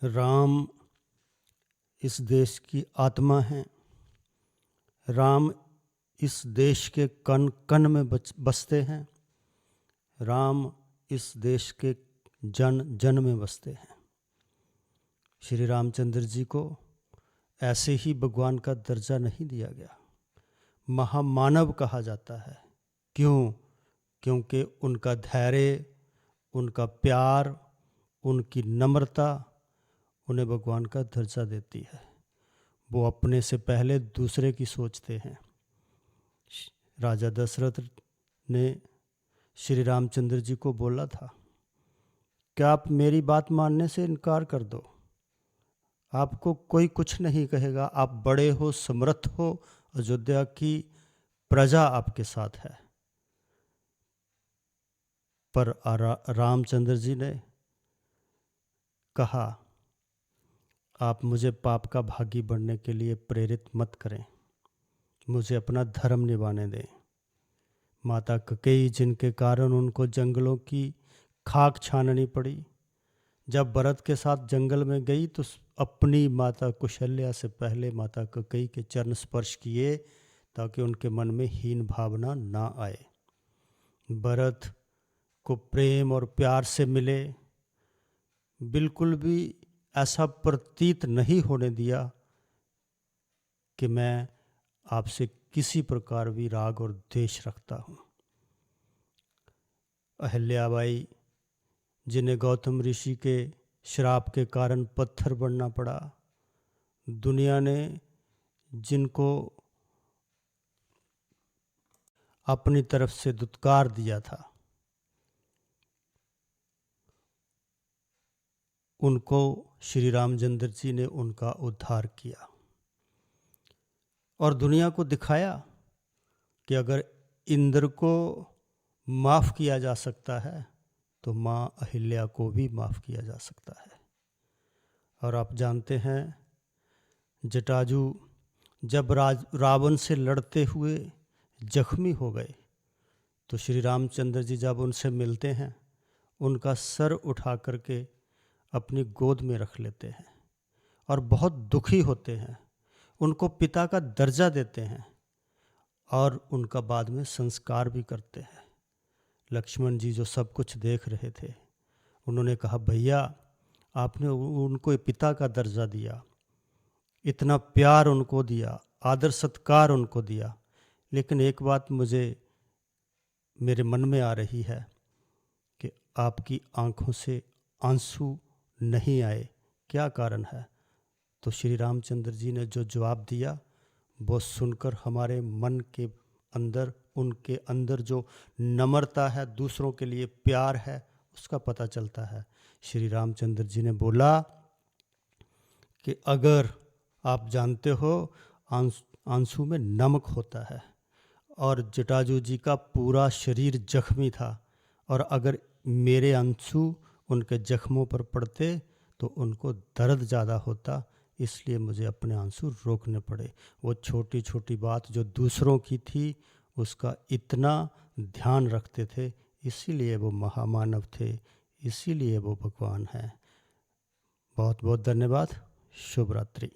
राम इस देश की आत्मा हैं। राम इस देश के कण कण में बसते हैं। राम इस देश के जन जन में बसते हैं। श्री रामचंद्र जी को ऐसे ही भगवान का दर्जा नहीं दिया गया। महामानव कहा जाता है। क्यों? क्योंकि उनका धैर्य, उनका प्यार, उनकी नम्रता उन्हें भगवान का दर्जा देती है। वो अपने से पहले दूसरे की सोचते हैं। राजा दशरथ ने श्री रामचंद्र जी को बोला था, क्या आप मेरी बात मानने से इनकार कर दो, आपको कोई कुछ नहीं कहेगा, आप बड़े हो, समर्थ हो, अयोध्या की प्रजा आपके साथ है। पर रामचंद्र जी ने कहा, आप मुझे पाप का भागी बनने के लिए प्रेरित मत करें, मुझे अपना धर्म निभाने दें। माता कैकेयी, जिनके कारण उनको जंगलों की खाक छाननी पड़ी, जब भरत के साथ जंगल में गई तो अपनी माता कौशल्या से पहले माता कैकेयी के चरण स्पर्श किए ताकि उनके मन में हीन भावना ना आए। भरत को प्रेम और प्यार से मिले, बिल्कुल भी ऐसा प्रतीत नहीं होने दिया कि मैं आपसे किसी प्रकार भी राग और द्वेष रखता हूँ। अहिल्याबाई, जिन्हें गौतम ऋषि के श्राप के कारण पत्थर बनना पड़ा, दुनिया ने जिनको अपनी तरफ से दुत्कार दिया था, उनको श्री रामचंद्र जी ने उनका उद्धार किया और दुनिया को दिखाया कि अगर इंद्र को माफ़ किया जा सकता है तो माँ अहिल्या को भी माफ़ किया जा सकता है। और आप जानते हैं, जटाजू जब रावण से लड़ते हुए जख्मी हो गए तो श्री रामचंद्र जी जब उनसे मिलते हैं, उनका सर उठा करके अपनी गोद में रख लेते हैं और बहुत दुखी होते हैं, उनको पिता का दर्जा देते हैं और उनका बाद में संस्कार भी करते हैं। लक्ष्मण जी जो सब कुछ देख रहे थे, उन्होंने कहा, भैया आपने उनको पिता का दर्जा दिया, इतना प्यार उनको दिया, आदर सत्कार उनको दिया, लेकिन एक बात मुझे मेरे मन में आ रही है कि आपकी आंखों से आंसू नहीं आए, क्या कारण है? तो श्री रामचंद्र जी ने जो जवाब दिया वो सुनकर हमारे मन के अंदर, उनके अंदर जो नम्रता है, दूसरों के लिए प्यार है, उसका पता चलता है। श्री रामचंद्र जी ने बोला कि अगर आप जानते हो आंसू में नमक होता है और जटाजू जी का पूरा शरीर जख्मी था, और अगर मेरे आंसू उनके जख्मों पर पड़ते तो उनको दर्द ज़्यादा होता, इसलिए मुझे अपने आंसू रोकने पड़े। वो छोटी छोटी बात जो दूसरों की थी उसका इतना ध्यान रखते थे, इसीलिए वो महामानव थे, इसीलिए वो भगवान हैं। बहुत बहुत धन्यवाद। शुभ रात्रि।